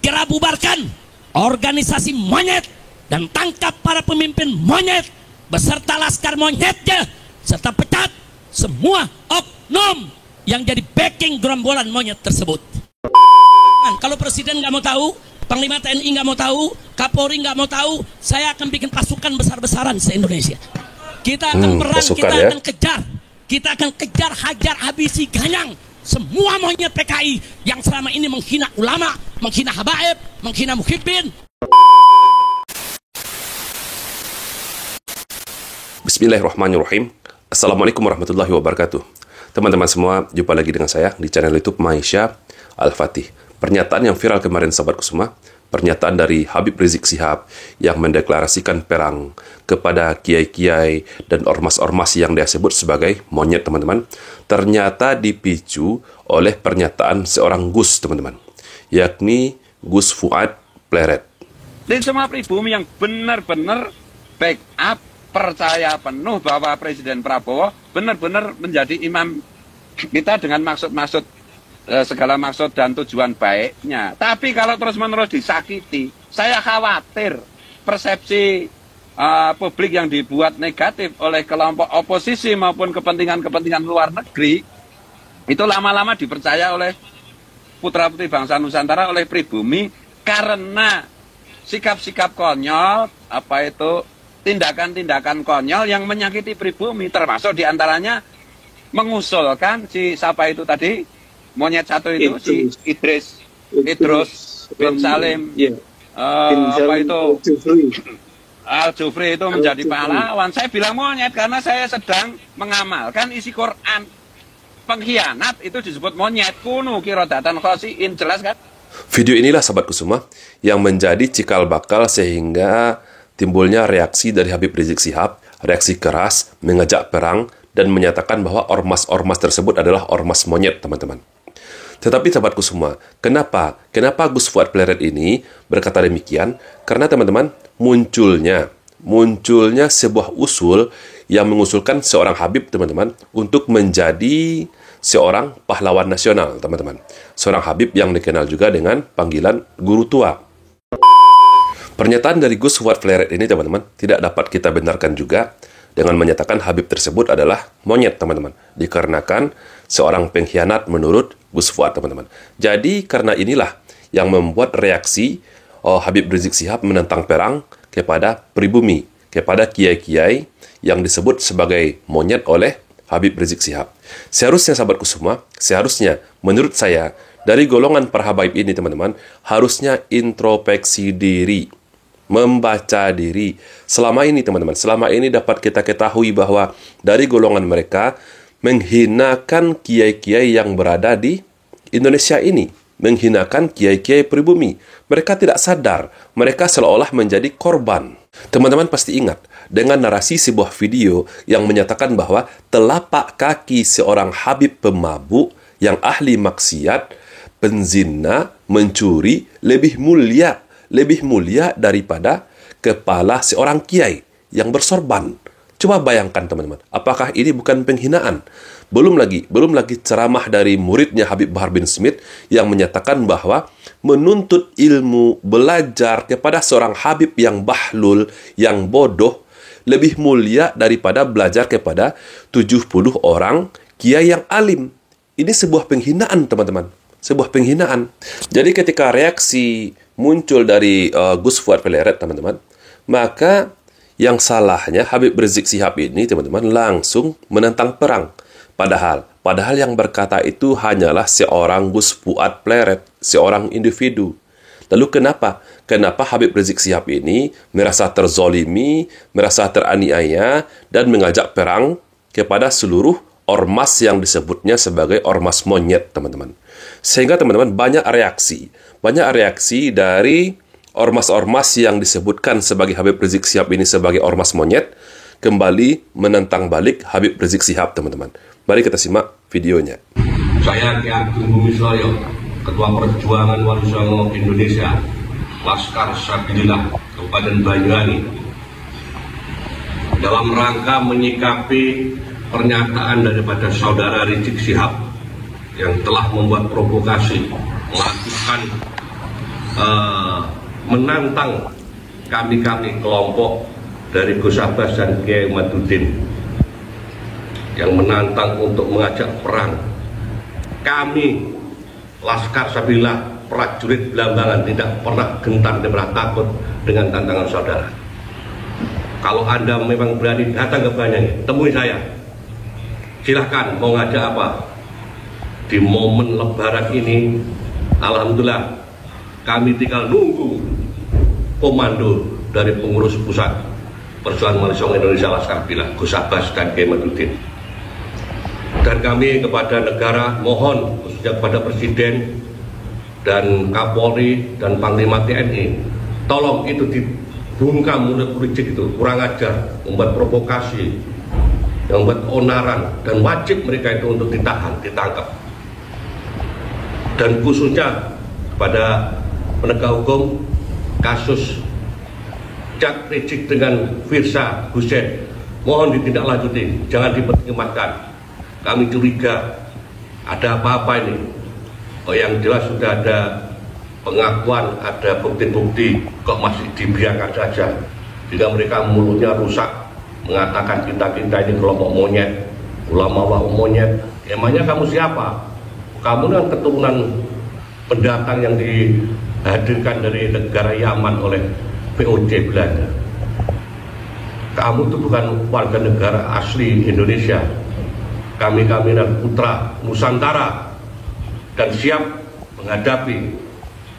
segera bubarkan organisasi monyet dan tangkap para pemimpin monyet beserta laskar monyetnya, serta pecat semua oknum yang jadi backing gerombolan monyet tersebut. Kalau presiden nggak mau tahu, Panglima TNI nggak mau tahu, Kapolri nggak mau tahu, saya akan bikin pasukan besar-besaran se-Indonesia. Kita akan perang, kita akan kejar. Kita akan kejar, hajar, habisi, ganyang semua monyet PKI yang selama ini menghina ulama, menghina habaib, menghina muhibbin. Bismillahirrahmanirrahim. Assalamualaikum warahmatullahi wabarakatuh. Teman-teman semua, jumpa lagi dengan saya di channel YouTube Maisha Al-Fatih. Pernyataan yang viral kemarin sahabatku semua, pernyataan dari Habib Rizik Syihab yang mendeklarasikan perang kepada kiai-kiai dan ormas-ormas yang dia sebut sebagai monyet, teman-teman, ternyata dipicu oleh pernyataan seorang Gus, teman-teman, yakni Gus Fuad Pleret. Dan semua pribumi yang benar-benar backup, percaya penuh bahwa Presiden Prabowo benar-benar menjadi imam kita dengan maksud-maksud, segala maksud dan tujuan baiknya. Tapi kalau terus-menerus disakiti, saya khawatir persepsi publik yang dibuat negatif oleh kelompok oposisi maupun kepentingan-kepentingan luar negeri itu lama-lama dipercaya oleh putra-putri bangsa Nusantara, oleh pribumi, karena sikap-sikap konyol, tindakan-tindakan konyol yang menyakiti pribumi, termasuk diantaranya mengusulkan si siapa itu tadi, monyet satu itu, si Idrus bin Salim, Al-Jufri itu menjadi pahlawan. Saya bilang monyet karena saya sedang mengamalkan isi Quran. Pengkhianat itu disebut monyet. Kunu kirodatan khosiin, jelas kan? Video inilah sahabatku semua yang menjadi cikal bakal sehingga timbulnya reaksi dari Habib Rizik Syihab, reaksi keras, mengajak perang, dan menyatakan bahwa ormas-ormas tersebut adalah ormas monyet, teman-teman. Tetapi sahabatku semua, kenapa Gus Fuad Pleret ini berkata demikian? Karena teman-teman, munculnya sebuah usul yang mengusulkan seorang Habib, teman-teman, untuk menjadi seorang pahlawan nasional, teman-teman. Seorang Habib yang dikenal juga dengan panggilan guru tua. Pernyataan dari Gus Fuad Pleret ini, teman-teman, tidak dapat kita benarkan juga dengan menyatakan Habib tersebut adalah monyet, teman-teman, dikarenakan seorang pengkhianat menurut Gus Fuad, teman-teman. Jadi karena inilah yang membuat reaksi Habib Rizik Syihab menentang perang kepada pribumi, kepada kiai-kiai yang disebut sebagai monyet oleh Habib Rizik Syihab. Seharusnya sahabatku semua, menurut saya, dari golongan para habaib ini, teman-teman, harusnya introspeksi diri, membaca diri. Selama ini, teman-teman, dapat kita ketahui bahwa dari golongan mereka menghinakan kiai-kiai yang berada di Indonesia ini, menghinakan kiai-kiai pribumi. Mereka tidak sadar, mereka seolah-olah menjadi korban. Teman-teman pasti ingat dengan narasi sebuah video yang menyatakan bahwa telapak kaki seorang Habib pemabuk yang ahli maksiat, penzina, mencuri lebih mulia daripada kepala seorang kiai yang bersorban. Coba bayangkan, teman-teman, apakah ini bukan penghinaan? Belum lagi ceramah dari muridnya Habib Bahar bin Smith yang menyatakan bahwa menuntut ilmu, belajar kepada seorang Habib yang bahlul, yang bodoh, lebih mulia daripada belajar kepada 70 orang kiai yang alim. Ini sebuah penghinaan, teman-teman. Sebuah penghinaan. Jadi ketika reaksi muncul dari Gus Fuad Pleret, teman-teman, maka yang salahnya Habib Rizik Syihab ini, teman-teman, langsung menentang perang. Padahal yang berkata itu hanyalah seorang Gus Fuad Pleret, seorang individu. Lalu kenapa Habib Rizik Syihab ini merasa terzolimi, merasa teraniaya, dan mengajak perang kepada seluruh ormas yang disebutnya sebagai ormas monyet, teman-teman. Sehingga, teman-teman, banyak reaksi dari ormas-ormas yang disebutkan sebagai Habib Rizik Syihab ini sebagai ormas monyet, kembali menentang balik Habib Rizik Syihab, teman-teman. Mari kita simak videonya. Saya Ki Ageng Bumisloyo, Ketua Perjuangan Wali Songo Indonesia, Laskar Sabilillah, Kabupaten Banyuwangi, dalam rangka menyikapi pernyataan daripada saudara Rizik Syihab yang telah membuat provokasi, melakukan menantang kami-kami kelompok dari Gus Abbas dan Kiai Madudin yang menantang untuk mengajak perang. Kami Laskar Sabilillah, prajurit Belambangan, tidak pernah gentar, tidak pernah takut dengan tantangan saudara. Kalau Anda memang berani datang ke Banyuwangi, temui saya. Silahkan mau ngajak apa. Di momen Lebaran ini, alhamdulillah, kami tinggal nunggu komando dari pengurus pusat Perjuangan Wali Songo Indonesia Laskar Sabilillah, Gus Abbas dan Kiai Madudin. Dan kami kepada negara mohon, khususnya kepada Presiden dan Kapolri dan Panglima TNI, tolong itu dibungkam mulut politik itu, kurang ajar, membuat provokasi, yang membuat onaran, dan wajib mereka itu untuk ditahan, ditangkap. Dan khususnya kepada penegak hukum kasus Jack Rizik dengan Firza Hussein, mohon ditindaklanjuti, jangan dipertimbangkan. Kami curiga ada apa-apa ini. Oh, yang jelas sudah ada pengakuan, ada bukti-bukti, kok masih dibiarkan saja. Jika mereka mulutnya rusak, mengatakan kita ini kelompok monyet, ulama monyet. Emangnya kamu siapa? Kamu kan keturunan pendatang yang dihadirkan dari negara Yaman oleh VOC Belanda. Kamu itu bukan warga negara asli Indonesia. Kami dan putra Nusantara dan siap menghadapi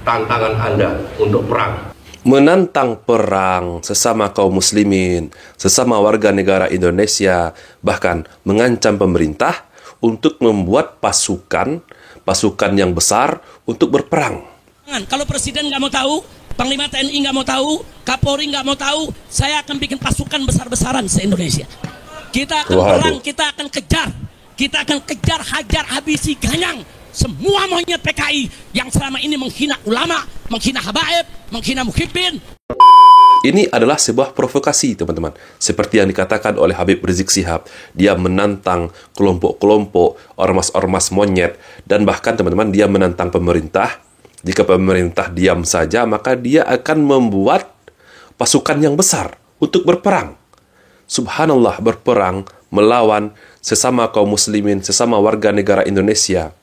tantangan Anda untuk perang. Menantang perang sesama kaum muslimin, sesama warga negara Indonesia, bahkan mengancam pemerintah untuk membuat pasukan yang besar untuk berperang. Kalau Presiden nggak mau tahu, Panglima TNI nggak mau tahu, Kapolri nggak mau tahu, saya akan bikin pasukan besar-besaran se-Indonesia. Kita akan perang, kita akan kejar, hajar, habisi, ganyang semua monyet PKI yang selama ini menghina ulama, menghina habaib, menghina muhibbin. Ini adalah sebuah provokasi, teman-teman. Seperti yang dikatakan oleh Habib Rizik Syihab, dia menantang kelompok-kelompok ormas-ormas monyet, dan bahkan teman-teman dia menantang pemerintah. Jika pemerintah diam saja, maka dia akan membuat pasukan yang besar untuk berperang. Subhanallah, berperang melawan sesama kaum muslimin, sesama warga negara Indonesia.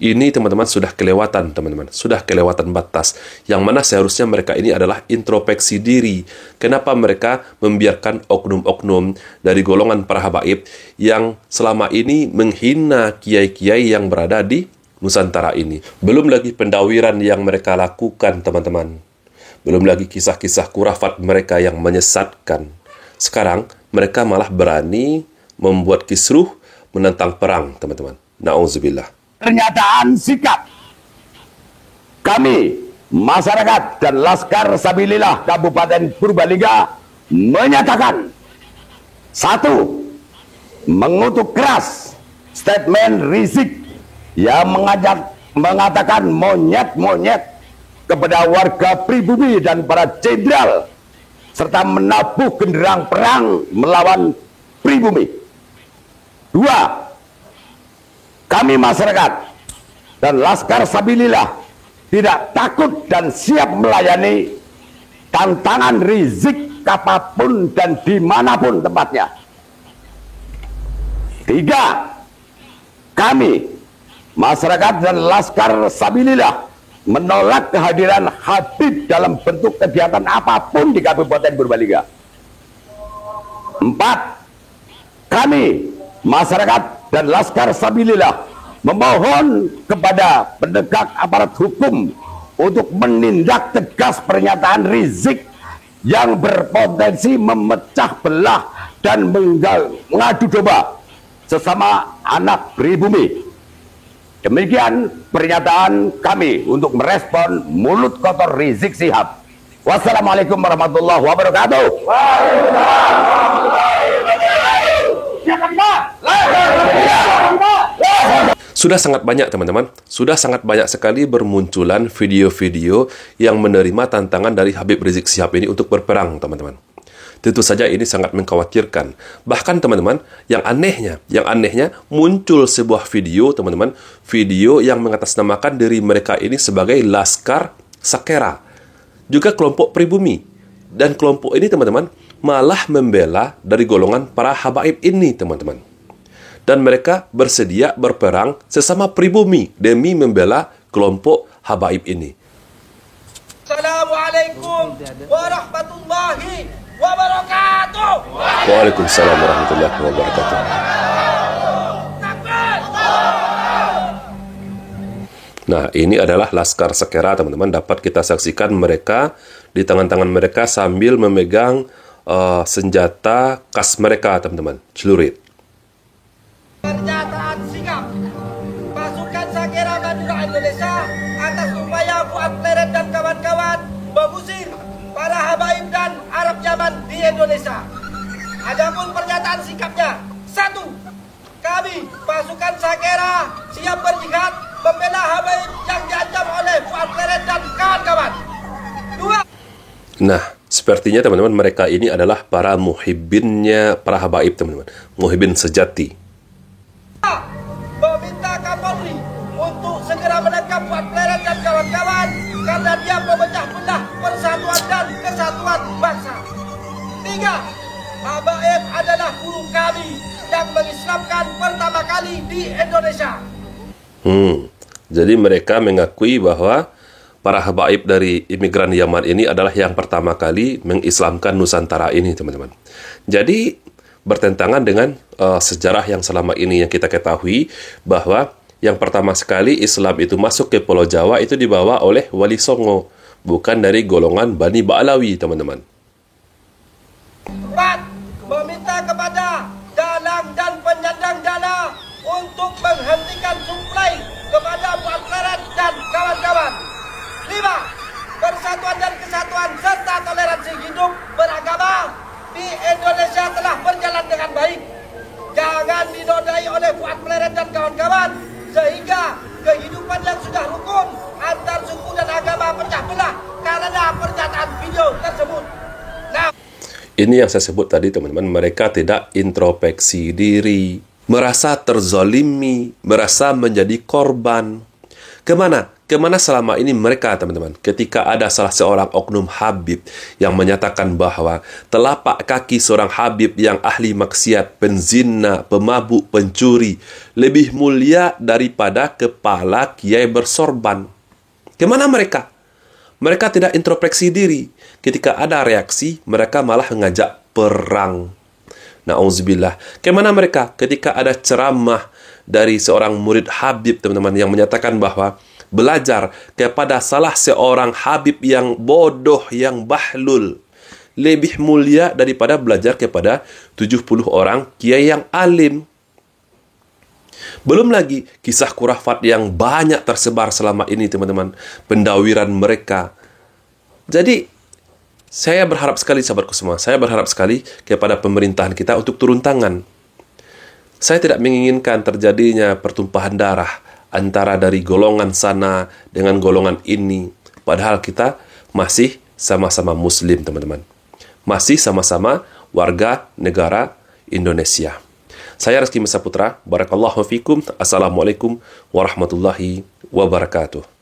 Ini teman-teman sudah kelewatan, teman-teman. Sudah kelewatan batas. Yang mana seharusnya mereka ini adalah introspeksi diri. Kenapa mereka membiarkan oknum-oknum dari golongan para habaib yang selama ini menghina kiai-kiai yang berada di Nusantara ini. Belum lagi pendawiran yang mereka lakukan, teman-teman. Belum lagi kisah-kisah kurafat mereka yang menyesatkan. Sekarang mereka malah berani membuat kisruh menentang perang, teman-teman. Na'udzubillah. Pernyataan sikap kami, masyarakat dan Laskar Sabilillah Kabupaten Purbalingga menyatakan: 1. Mengutuk keras statement Rizik yang mengatakan monyet-monyet kepada warga pribumi dan para jenderal, serta menabuh genderang perang melawan pribumi. 2. Kami masyarakat dan Laskar Sabilillah tidak takut dan siap melayani tantangan Rizik kapanpun dan dimanapun tempatnya. 3. Kami masyarakat dan Laskar Sabilillah menolak kehadiran Habib dalam bentuk kegiatan apapun di Kabupaten Purbalingga. 4. Kami masyarakat dan Laskar Sabilillah memohon kepada penegak aparat hukum untuk menindak tegas pernyataan Rizik yang berpotensi memecah belah dan mengadu domba sesama anak pribumi. Demikian pernyataan kami untuk merespon mulut kotor Rizik Syihab. Wassalamualaikum warahmatullahi wabarakatuh. Sudah sangat banyak, teman-teman. Sudah sangat banyak sekali bermunculan video-video yang menerima tantangan dari Habib Rizik Syihab ini untuk berperang, teman-teman. Tentu saja ini sangat mengkhawatirkan. Bahkan, teman-teman, yang anehnya muncul sebuah video, teman-teman, video yang mengatasnamakan diri mereka ini sebagai Laskar Sakera, juga kelompok pribumi. Dan kelompok ini teman-teman malah membela dari golongan para habaib ini teman-teman. Dan mereka bersedia berperang sesama pribumi demi membela kelompok habaib ini. Assalamualaikum warahmatullahi wabarakatuh. Waalaikumsalam warahmatullahi wabarakatuh. Nah, ini adalah Laskar Sakera, teman-teman. Dapat kita saksikan mereka di tangan-tangan mereka sambil memegang senjata khas mereka, teman-teman. Celurit. Pernyataan sikap pasukan Sakera Madura Indonesia atas upaya Fuad Pleret dan kawan-kawan mengusir para habaib dan Arab Yaman di Indonesia. Adapun pernyataan sikapnya, 1. Kami pasukan Sakera siap berjihad membela habaib yang diancam oleh Fuad Pleret dan kawan-kawan. 2. Nah, sepertinya teman-teman mereka ini adalah para muhibbinnya para habaib, teman-teman. Muhibbin sejati. Meminta Kapolri untuk segera menangkap Fuad Pleret dan kawan-kawan karena dia memecah belah persatuan dan kesatuan bangsa. 3. Habaib adalah guru kami yang mengislamkan pertama kali di Indonesia. Jadi mereka mengakui bahwa para habaib dari imigran Yaman ini adalah yang pertama kali mengislamkan Nusantara ini, teman-teman. Jadi bertentangan dengan sejarah yang selama ini yang kita ketahui bahwa yang pertama sekali Islam itu masuk ke Pulau Jawa itu dibawa oleh Wali Songo, bukan dari golongan Bani Ba'alawi, teman-teman. 4. Meminta kepada dalang dan penyandang dana untuk menghentikan suplai kepada Fuad Pleret dan kawan-kawan. 5. Persatuan dan kesatuan serta toleransi hidup beragama di Indonesia telah berjalan dengan baik. Jangan dinodai oleh Fuad Pleret dan kawan-kawan sehingga kehidupan yang sudah rukun antar suku dan agama pecah belah karena pernyataan video tersebut. Ini yang saya sebut tadi, teman-teman. Mereka tidak introspeksi diri, merasa terzolimi, merasa menjadi korban. Kemana selama ini mereka, teman-teman? Ketika ada salah seorang oknum Habib yang menyatakan bahwa telapak kaki seorang Habib yang ahli maksiat, penzina, pemabuk, pencuri, lebih mulia daripada kepala kiai bersorban. Kemana mereka? Mereka tidak introspeksi diri. Ketika ada reaksi, mereka malah mengajak perang. Na'udzubillah. Kemana mereka? Ketika ada ceramah dari seorang murid Habib, teman-teman, yang menyatakan bahwa belajar kepada salah seorang Habib yang bodoh, yang bahlul, lebih mulia daripada belajar kepada 70 orang kiai yang alim. Belum lagi kisah khurafat yang banyak tersebar selama ini, teman-teman. Pendawiran mereka. Jadi, saya berharap sekali, sahabatku semua, saya berharap sekali kepada pemerintahan kita untuk turun tangan. Saya tidak menginginkan terjadinya pertumpahan darah antara dari golongan sana dengan golongan ini. Padahal kita masih sama-sama Muslim, teman-teman. Masih sama-sama warga negara Indonesia. Saya Rizky Mesa Putra. Barakallahu fikum. Assalamualaikum warahmatullahi wabarakatuh.